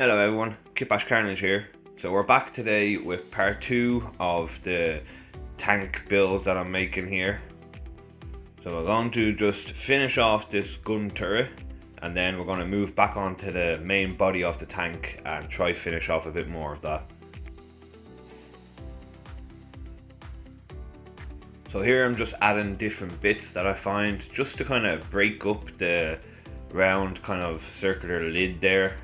Hello everyone, KitbashCarnage here. So we're back today with part 2 of the tank build that I'm making here. So we're going to just finish off this gun turret and then we're going to move back onto the main body of the tank and try finish off a bit more of that. So here I'm just adding different bits that I find just to kind of break up the round kind of circular lid there,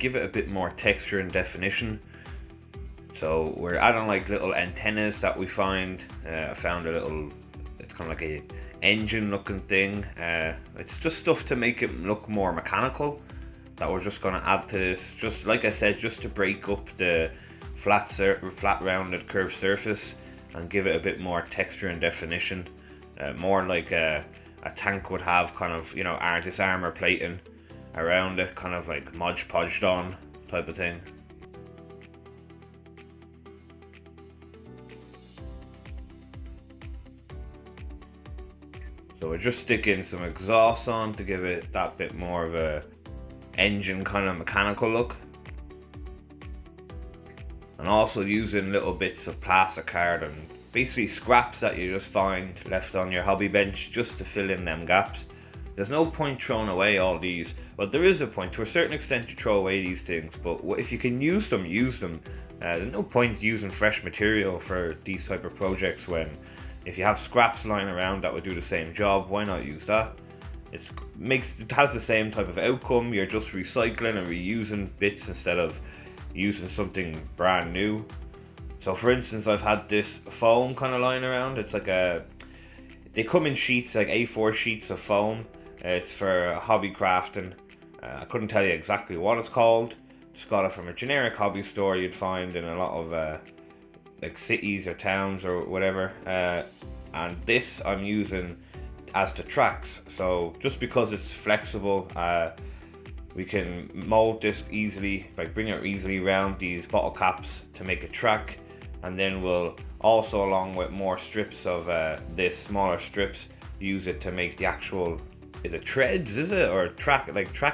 give it a bit more texture and definition. So we're adding like little antennas that we find. I found a little, it's kind of like a engine looking thing. It's just stuff to make it look more mechanical that we're just going to add to this, just like I said, just to break up the flat rounded curved surface and give it a bit more texture and definition, more like a tank would have, kind of, you know, this armor plating around it, kind of like Mod Podged on type of thing. So we're just sticking some exhaust on to give it that bit more of a engine kind of mechanical look. And also using little bits of plastic card and basically scraps that you just find left on your hobby bench just to fill in them gaps. There's no point throwing away all these. Well, there is a point. To a certain extent you throw away these things, but if you can use them, use them. There's no point using fresh material for these type of projects when if you have scraps lying around that would do the same job, why not use that? It has the same type of outcome. You're just recycling and reusing bits instead of using something brand new. So for instance, I've had this foam kind of lying around. It's like they come in sheets, like A4 sheets of foam. It's for hobby crafting. I couldn't tell you exactly what it's called. Just got it from a generic hobby store you'd find in a lot of like cities or towns or whatever. And this I'm using as the tracks. So just because it's flexible, we can mold this easily, like bring it easily around these bottle caps to make a track. And then we'll also, along with more strips of this, smaller strips, use it to make the actual, is it treads, is it? Or track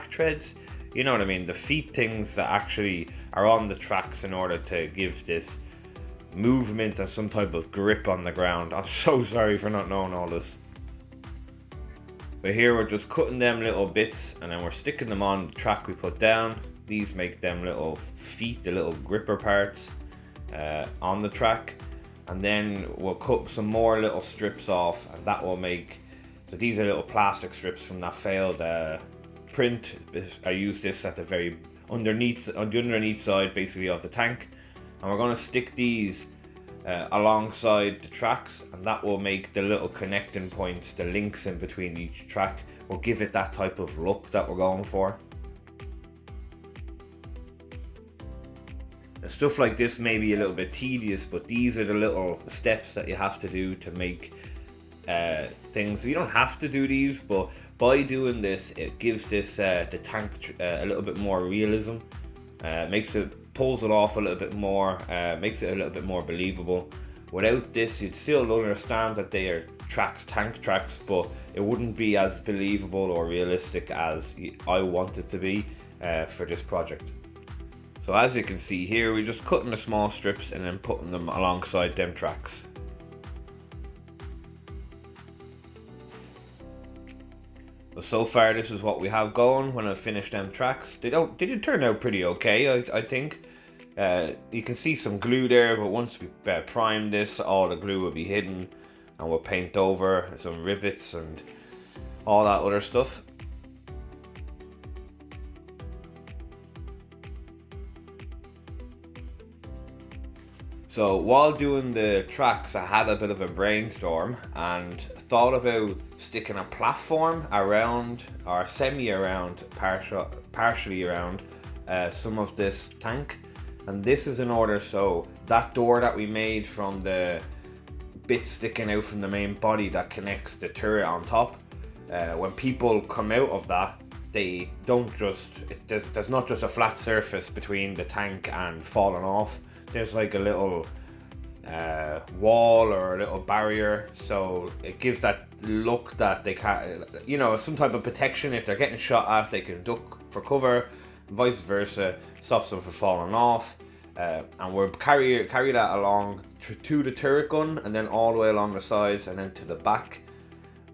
treads? You know what I mean? The feet things that actually are on the tracks in order to give this movement and some type of grip on the ground. I'm so sorry for not knowing all this. But here we're just cutting them little bits and then we're sticking them on the track we put down. These make them little feet, the little gripper parts on the track. And then we'll cut some more little strips off and that will make, so these are little plastic strips from that failed print. I use this at the very underneath, on the underneath side basically of the tank. And we're going to stick these alongside the tracks, and that will make the little connecting points, the links in between each track, will give it that type of look that we're going for. Now, stuff like this may be a little bit tedious, but these are the little steps that you have to do to make things. You don't have to do these, but by doing this, it gives this the tank a little bit more realism. Pulls it off a little bit more, makes it a little bit more believable. Without this, you'd still understand that they are tank tracks, but it wouldn't be as believable or realistic as I want it to be for this project. So as you can see here, we're just cutting the small strips and then putting them alongside them tracks. But so far this is what we have going when I finish them tracks. They did turn out pretty okay, I think. You can see some glue there, but once we prime this, all the glue will be hidden and we'll paint over some rivets and all that other stuff. So while doing the tracks, I had a bit of a brainstorm and thought about sticking a platform around, or semi-around, partially around some of this tank. And this is in order so that door that we made from the bit sticking out from the main body that connects the turret on top, when people come out of that, they don't just, there's not just a flat surface between the tank and falling off. There's like a little wall or a little barrier, so it gives that look that they can, you know, some type of protection. If they're getting shot at, they can duck for cover, vice versa, stops them from falling off. And we'll carry that along to the turret gun, and then all the way along the sides, and then to the back.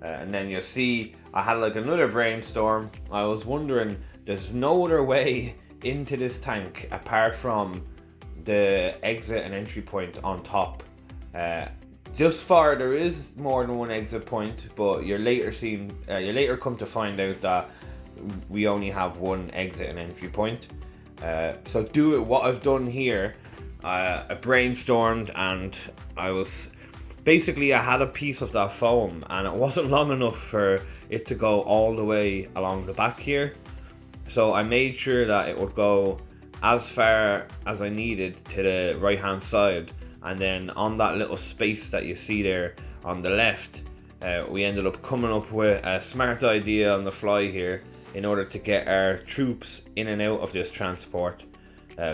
And then you'll see I had like another brainstorm. I was wondering, there's no other way into this tank apart from the exit and entry point on top. Just far, there is more than one exit point, but you later come to find out that we only have one exit and entry point. So do it. What I've done here, I brainstormed, and I had a piece of that foam, and it wasn't long enough for it to go all the way along the back here. So I made sure that it would go as far as I needed to the right hand side, and then on that little space that you see there on the left, we ended up coming up with a smart idea on the fly here in order to get our troops in and out of this transport,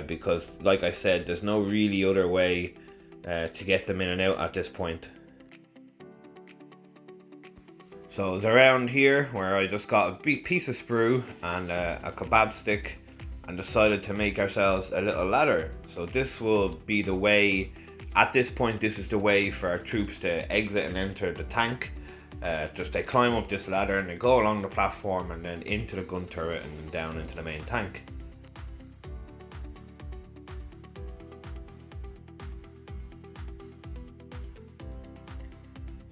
because like I said, there's no really other way to get them in and out at this point. So it's around here where I just got a big piece of sprue and a kebab stick and decided to make ourselves a little ladder. So this will be the way, at this point this is the way for our troops to exit and enter the tank. Just they climb up this ladder and they go along the platform and then into the gun turret and then down into the main tank.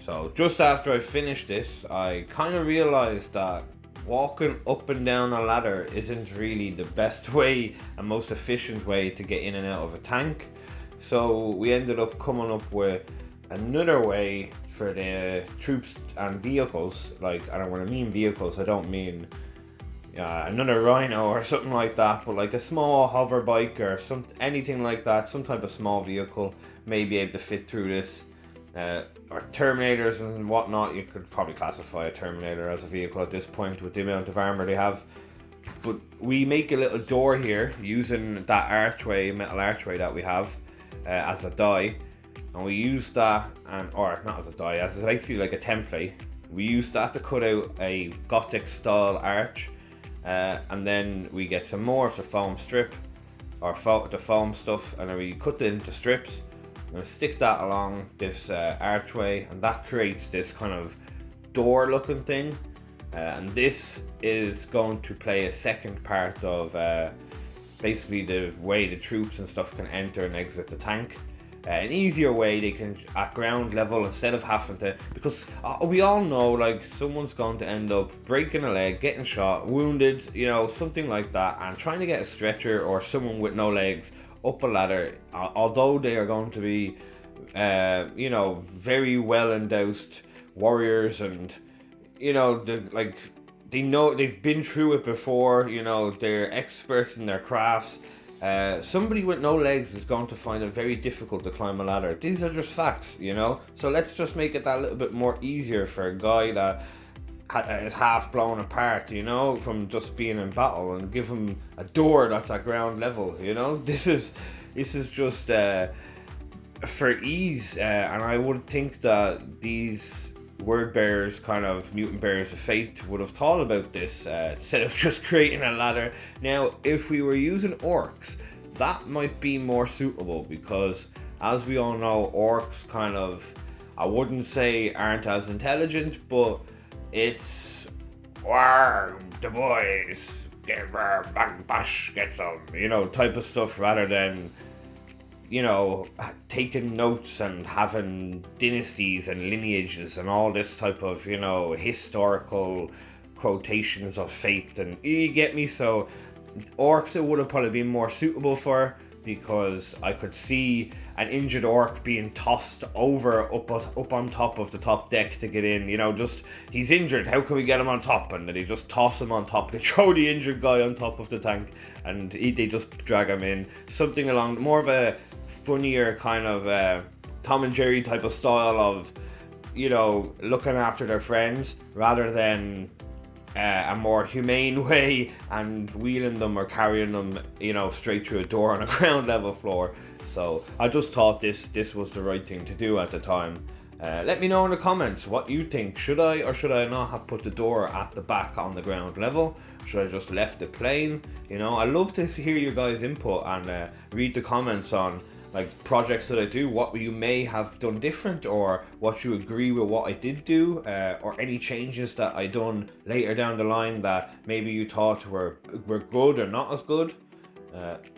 So just after I finished this, I kind of realized that walking up and down a ladder isn't really the best way and most efficient way to get in and out of a tank. So we ended up coming up with another way for the troops and vehicles. And when I mean vehicles, I don't mean another rhino or something like that, but like a small hover bike or anything like that, some type of small vehicle may be able to fit through this. Or Terminators and whatnot. You could probably classify a Terminator as a vehicle at this point with the amount of armor they have. But we make a little door here using that metal archway that we have as a die, and we use that, or not as a die, as basically like a template. We use that to cut out a Gothic style arch, and then we get some more of the foam strip or the foam stuff, and then we cut it into strips. I'm going to stick that along this archway, and that creates this kind of door looking thing, and this is going to play a second part of basically the way the troops and stuff can enter and exit the tank. An easier way they can, at ground level, instead of having to, because we all know like someone's going to end up breaking a leg, getting shot, wounded, something like that, and trying to get a stretcher or someone with no legs up a ladder, although they are going to be very well endowed warriors, and they know they've been through it before, they're experts in their crafts. Somebody with no legs is going to find it very difficult to climb a ladder. These are just facts, so let's just make it that little bit more easier for a guy that is half blown apart, from just being in battle, and give him a door that's at ground level. This is just for ease, and I would think that these word bearers, kind of mutant bearers of faith, would have thought about this instead of just creating a ladder. Now, if we were using orcs, that might be more suitable, because as we all know, orcs kind of, I wouldn't say aren't as intelligent, but it's the boys bash get some, type of stuff, rather than taking notes and having dynasties and lineages and all this type of historical quotations of faith, and you get me. So orcs it would have probably been more suitable for, because I could see an injured orc being tossed up on top of the top deck to get in. Just, he's injured, how can we get him on top? And then they just toss him on top. They throw the injured guy on top of the tank, and they just drag him in. Something along more of a funnier kind of Tom and Jerry type of style of, looking after their friends, rather than a more humane way and wheeling them or carrying them, straight through a door on a ground level floor. So I just thought this was the right thing to do at the time. Let me know in the comments what you think. Should I or should I not have put the door at the back on the ground level? Should I just left it plain? You know, I love to hear your guys' input and read the comments on like projects that I do, what you may have done different, or what you agree with what I did do, or any changes that I done later down the line that maybe you thought were good or not as good.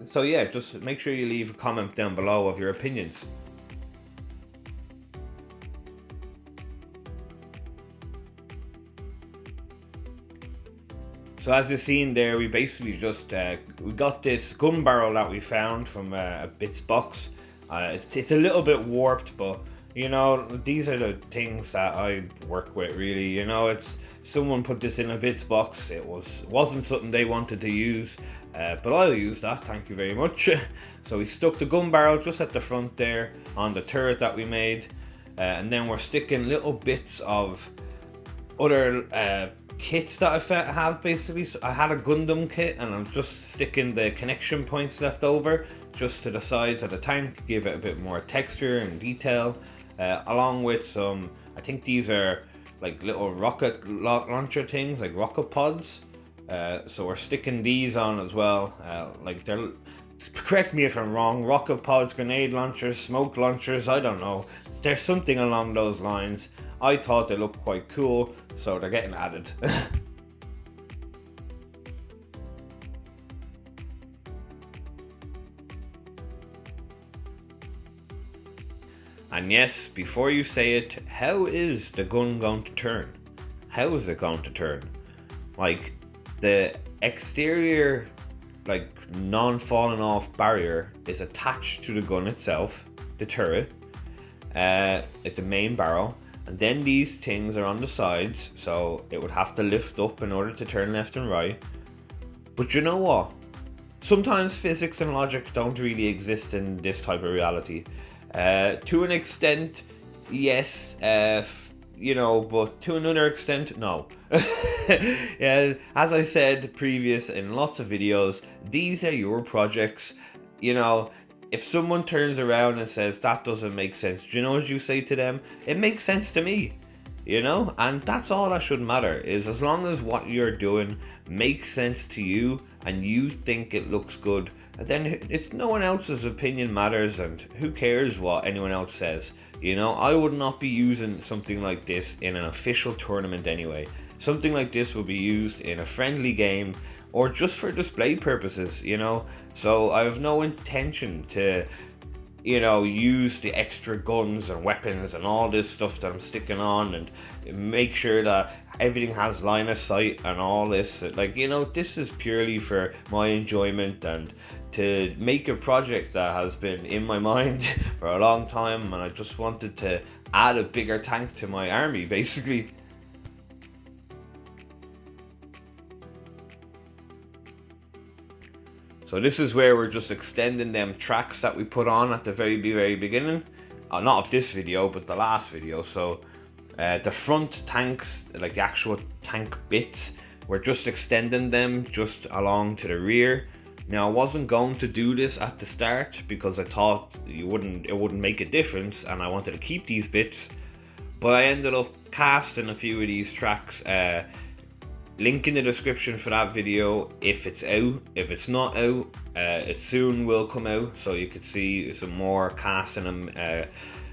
So yeah, just make sure you leave a comment down below of your opinions. So as you've seen there, we basically just we got this gun barrel that we found from a bits box. It's a little bit warped, but you know, these are the things that I work with really. You know, it's someone put this in a bits box. It wasn't something they wanted to use, but I'll use that. Thank you very much. So we stuck the gun barrel just at the front there on the turret that we made, and then we're sticking little bits of other kits that I have basically. So I had a Gundam kit and I'm just sticking the connection points left over just to the sides of the tank, give it a bit more texture and detail, along with some, I think these are like little rocket launcher things, like rocket pods. So we're sticking these on as well, like they're, correct me if I'm wrong, rocket pods, grenade launchers, smoke launchers, I don't know, there's something along those lines. I thought they looked quite cool, so they're getting added. And yes, before you say it, how is the gun going to turn? How is it going to turn? Like, the exterior, like, non-falling off barrier is attached to the gun itself, the turret, at the main barrel. And then these things are on the sides, so it would have to lift up in order to turn left and right. But you know what? Sometimes physics and logic don't really exist in this type of reality. To an extent, yes, you know, but to another extent, no. Yeah, as I said previous in lots of videos, these are your projects. You know, if someone turns around and says that doesn't make sense, do you know what you say to them? It makes sense to me, you know? And that's all that should matter, is as long as what you're doing makes sense to you and you think it looks good, then it's no one else's opinion matters, and who cares what anyone else says. You know, I would not be using something like this in an official tournament anyway. Something like this will be used in a friendly game or just for display purposes, you know. So I have no intention to, you know, use the extra guns and weapons and all this stuff that I'm sticking on and make sure that everything has line of sight and all this. Like, you know, this is purely for my enjoyment and to make a project that has been in my mind for a long time, and I just wanted to add a bigger tank to my army basically. So this is where we're just extending them tracks that we put on at the very beginning. Not of this video, but the last video. So the front tanks, like the actual tank bits, we're just extending them just along to the rear. Now I wasn't going to do this at the start because I thought it wouldn't make a difference and I wanted to keep these bits. But I ended up casting a few of these tracks. Link in the description for that video if it's out. If it's not out, it soon will come out, so you could see some more casting and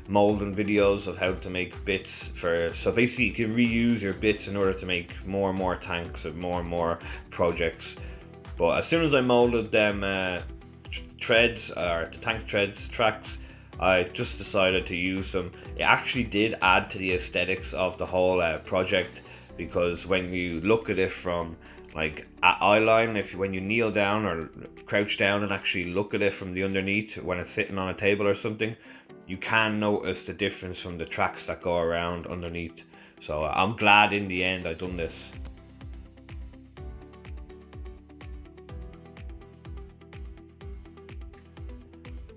molding videos of how to make bits for. So basically you can reuse your bits in order to make more and more tanks and more projects. But as soon as I molded them treads, or the tank treads tracks, I just decided to use them. It actually did add to the aesthetics of the whole project, because when you look at it from like at eye line, when you kneel down or crouch down and actually look at it from the underneath when it's sitting on a table or something, you can notice the difference from the tracks that go around underneath. So I'm glad in the end I done this.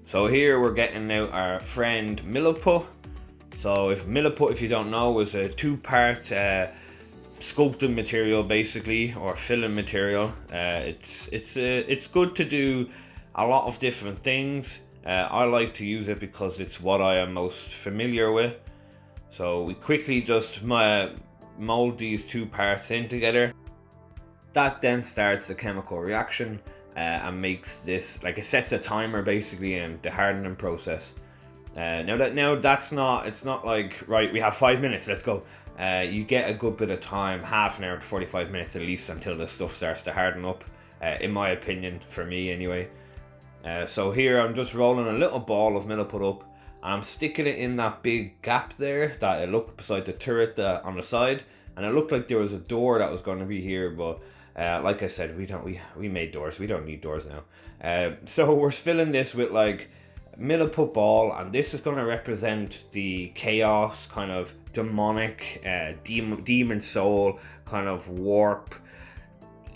So here we're getting out our friend Milliput. So if Milliput, if you don't know, was a two-part sculpting material basically, or filling material. It's good to do a lot of different things. I like to use it because it's what I am most familiar with. So we quickly just mold these two parts in together. That then starts the chemical reaction and makes this, like, it sets a timer basically in the hardening process. It's not like, right, we have 5 minutes, let's go. You get a good bit of time, half an hour to 45 minutes at least, until the stuff starts to harden up, in my opinion, for me anyway. So here I'm just rolling a little ball of milliput up, and I'm sticking it in that big gap there that it looked beside the turret on the side, and it looked like there was a door that was going to be here, but like I said, we made doors, we don't need doors now. So we're filling this with like milliput ball, and this is going to represent the chaos, kind of demonic, demon soul, kind of warp,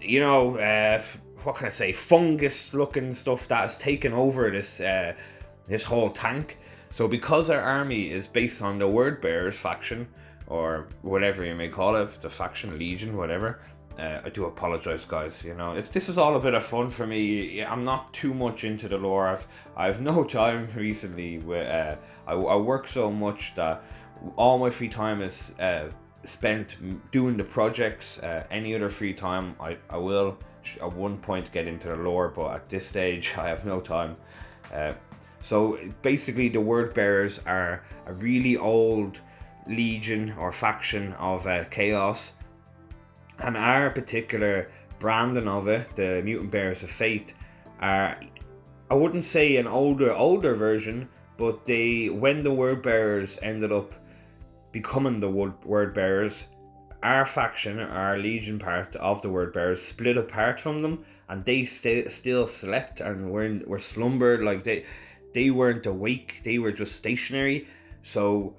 what can I say, fungus looking stuff that has taken over this whole tank. So because our army is based on the Word Bearers faction, or whatever you may call it, the faction, legion, whatever, I do apologize, guys. This is all a bit of fun for me. I'm not too much into the lore. I've no time recently. I work so much that all my free time is spent doing the projects. Any other free time, I will at one point get into the lore, but at this stage I have no time. So basically the Word Bearers are a really old legion or faction of chaos, and our particular branding of it, the Mutant Bearers of Faith, are, I wouldn't say an older version, but when the Word Bearers ended up becoming the Word Bearers, our faction, our legion part of the Word Bearers, split apart from them, and they still slept and were slumbered. Like they weren't awake, they were just stationary. So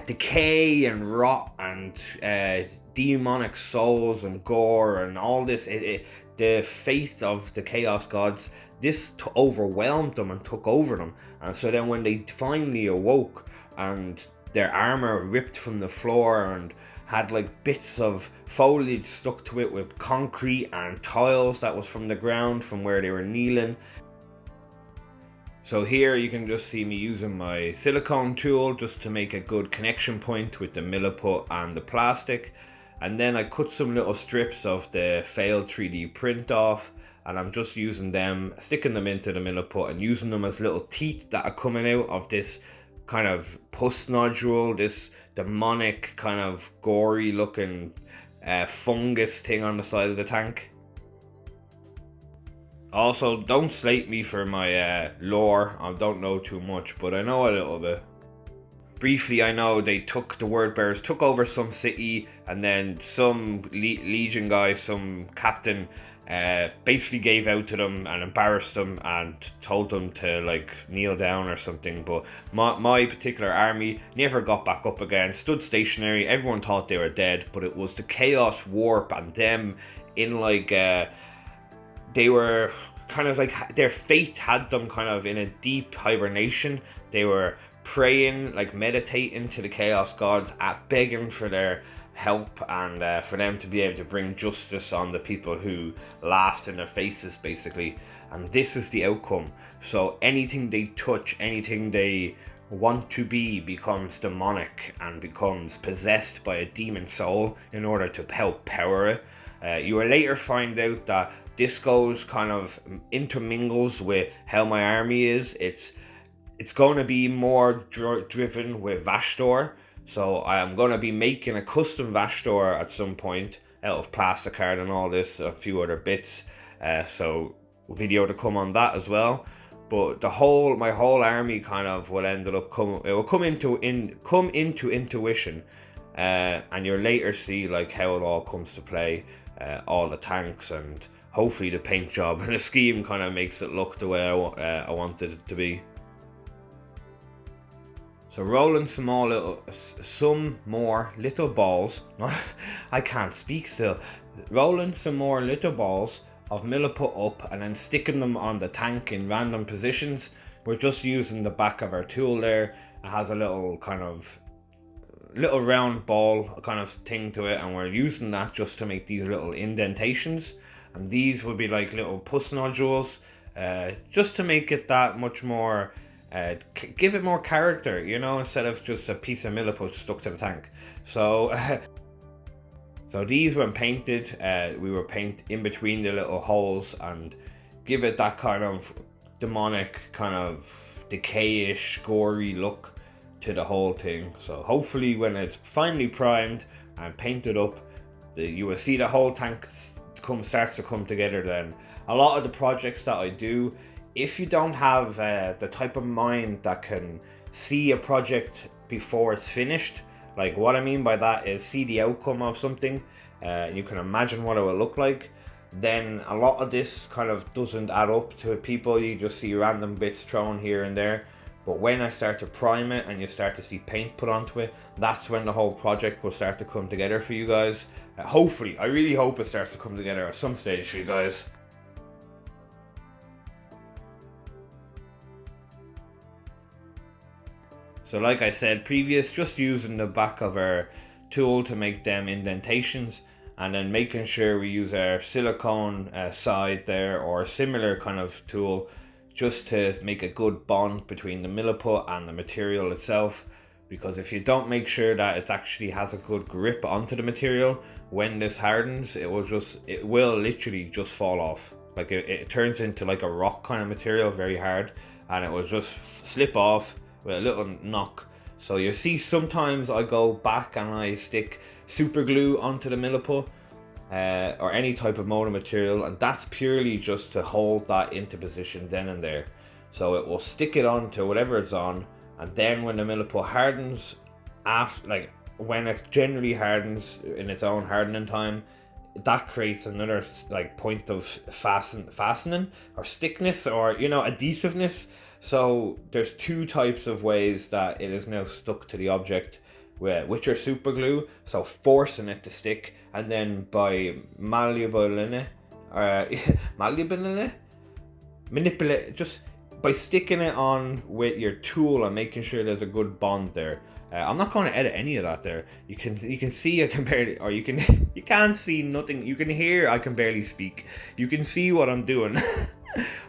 decay and rot and demonic souls and gore and all this, the faith of the chaos gods, this overwhelmed them and took over them. And so then when they finally awoke and their armor ripped from the floor and had like bits of foliage stuck to it with concrete and tiles that was from the ground from where they were kneeling. So here you can just see me using my silicone tool just to make a good connection point with the milliput and the plastic. And then I cut some little strips of the failed 3D print off, and I'm just using them, sticking them into the milliput and using them as little teeth that are coming out of this kind of pus nodule, this demonic kind of gory looking fungus thing on the side of the tank. Also, don't slate me for my lore. I don't know too much, but I know a little bit. Briefly, I know the Word Bearers took over some city, and then some legion guy, some captain, basically gave out to them and embarrassed them and told them to like kneel down or something. But my particular army never got back up again, stood stationary. Everyone thought they were dead, but it was the chaos warp and them in like they were kind of like, their fate had them kind of in a deep hibernation. They were praying, like meditating to the chaos gods, begging for their help and for them to be able to bring justice on the people who laughed in their faces, basically. And this is the outcome. So anything they touch, anything they want to be, becomes demonic and becomes possessed by a demon soul in order to help power it. You will later find out that this goes kind of intermingles with how my army is. It's going to be more driven with Vashtor. So I am going to be making a custom Vashtor at some point out of plasticard and all this, a few other bits. So video to come on that as well. But my whole army kind of will come into intuition, and you'll later see like how it all comes to play. All the tanks, and hopefully the paint job and the scheme kind of makes it look the way I wanted it to be. So rolling some more little balls. I can't speak still. Rolling some more little balls of milliput up and then sticking them on the tank in random positions. We're just using the back of our tool there. It has a little round ball kind of thing to it, and we're using that just to make these little indentations, and these would be like little pus nodules, just to make it that much more Give it more character, you know, instead of just a piece of milliput stuck to the tank. So so these, when painted, we will paint in between the little holes and give it that kind of demonic, kind of decayish, gory look to the whole thing. So hopefully when it's finally primed and painted up, you will see the whole tank starts to come together. Then a lot of the projects that I do, if you don't have the type of mind that can see a project before it's finished, like what I mean by that is see the outcome of something, you can imagine what it will look like, then a lot of this kind of doesn't add up to people. You just see random bits thrown here and there. But when I start to prime it and you start to see paint put onto it, that's when the whole project will start to come together for you guys. Hopefully, I really hope it starts to come together at some stage for you guys. So like I said previous, just using the back of our tool to make them indentations, and then making sure we use our silicone side there or a similar kind of tool just to make a good bond between the milliput and the material itself. Because if you don't make sure that it actually has a good grip onto the material, when this hardens, it will literally just fall off. Like it turns into like a rock kind of material, very hard, and it will just slip off with a little knock. So you see sometimes I go back and I stick super glue onto the milliput or any type of molded material, and that's purely just to hold that into position then and there. So it will stick it on to whatever it's on, and then when the milliput hardens, after, like when it generally hardens in its own hardening time, that creates another like point of fastening or stickness, or you know, adhesiveness. So there's two types of ways that it is now stuck to the object, which are super glue, so forcing it to stick, and then by manipulate, just by sticking it on with your tool and making sure there's a good bond there. I'm not going to edit any of that there. You can see I can barely, or you can't see nothing. You can hear I can barely speak. You can see what I'm doing.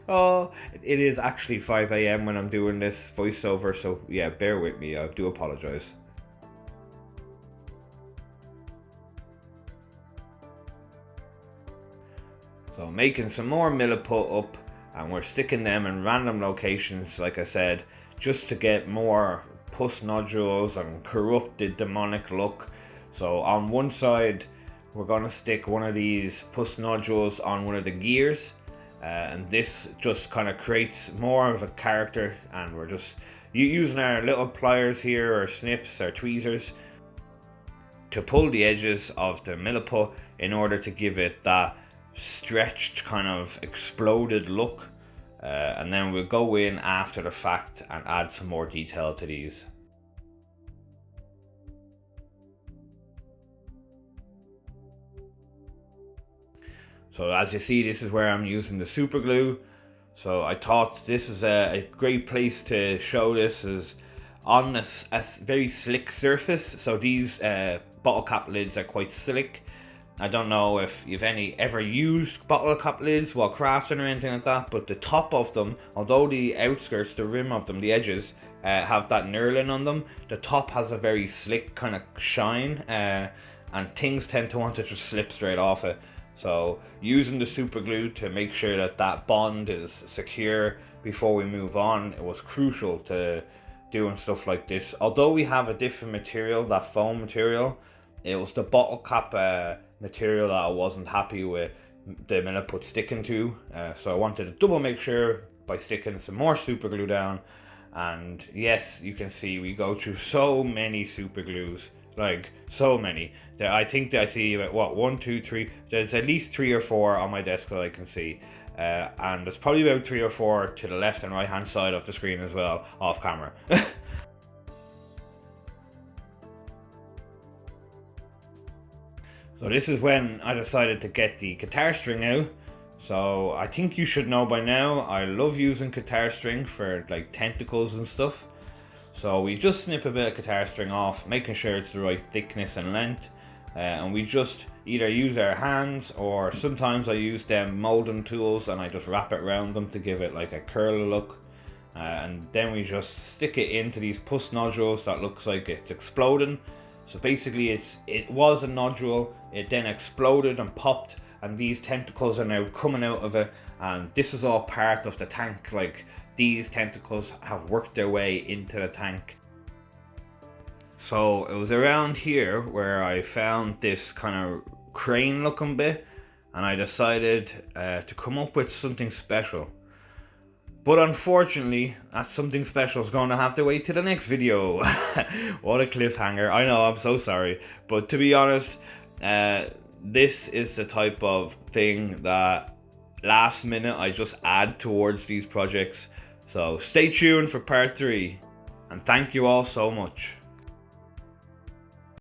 Oh, it is actually 5 a.m. when I'm doing this voiceover, so yeah, bear with me. I do apologize. So making some more milliput up, and we're sticking them in random locations, like I said, just to get more pus nodules and corrupted demonic look. So on one side, we're going to stick one of these pus nodules on one of the gears, and this just kind of creates more of a character, and we're just using our little pliers here, or snips, or tweezers, to pull the edges of the milliput in order to give it that stretched kind of exploded look, and then we'll go in after the fact and add some more detail to these. So as you see, this is where I'm using the super glue. So I thought this is a great place to show this, is on a very slick surface. So these bottle cap lids are quite slick. I don't know if you've ever used bottle cap lids while crafting or anything like that, but the top of them, although the outskirts, the rim of them, the edges, have that knurling on them, the top has a very slick kind of shine, and things tend to want to just slip straight off it. So using the super glue to make sure that that bond is secure before we move on, it was crucial to doing stuff like this. Although we have a different material, that foam material, it was the bottle cap material that I wasn't happy with the milliput sticking to. So I wanted to double make sure by sticking some more super glue down. And yes, you can see we go through so many super glues. Like, so many. I think that I see about, what, 1, 2, 3. There's at least 3 or 4 on my desk that I can see. And there's probably about 3 or 4 to the left and right hand side of the screen as well, off camera. So this is when I decided to get the guitar string out. So I think you should know by now, I love using guitar string for like tentacles and stuff. So we just snip a bit of guitar string off, making sure it's the right thickness and length, and we just either use our hands, or sometimes I use them molding tools and I just wrap it around them to give it like a curl look. and then we just stick it into these pus nodules that looks like it's exploding. So basically it was a nodule, it then exploded and popped, and these tentacles are now coming out of it, and this is all part of the tank. Like, these tentacles have worked their way into the tank. So it was around here where I found this kind of crane looking bit, and I decided to come up with something special. But unfortunately, that something special is going to have to wait to the next video. What a cliffhanger. I know, I'm so sorry. But to be honest, this is the type of thing that last minute I just add towards these projects. So stay tuned for part 3. And thank you all so much.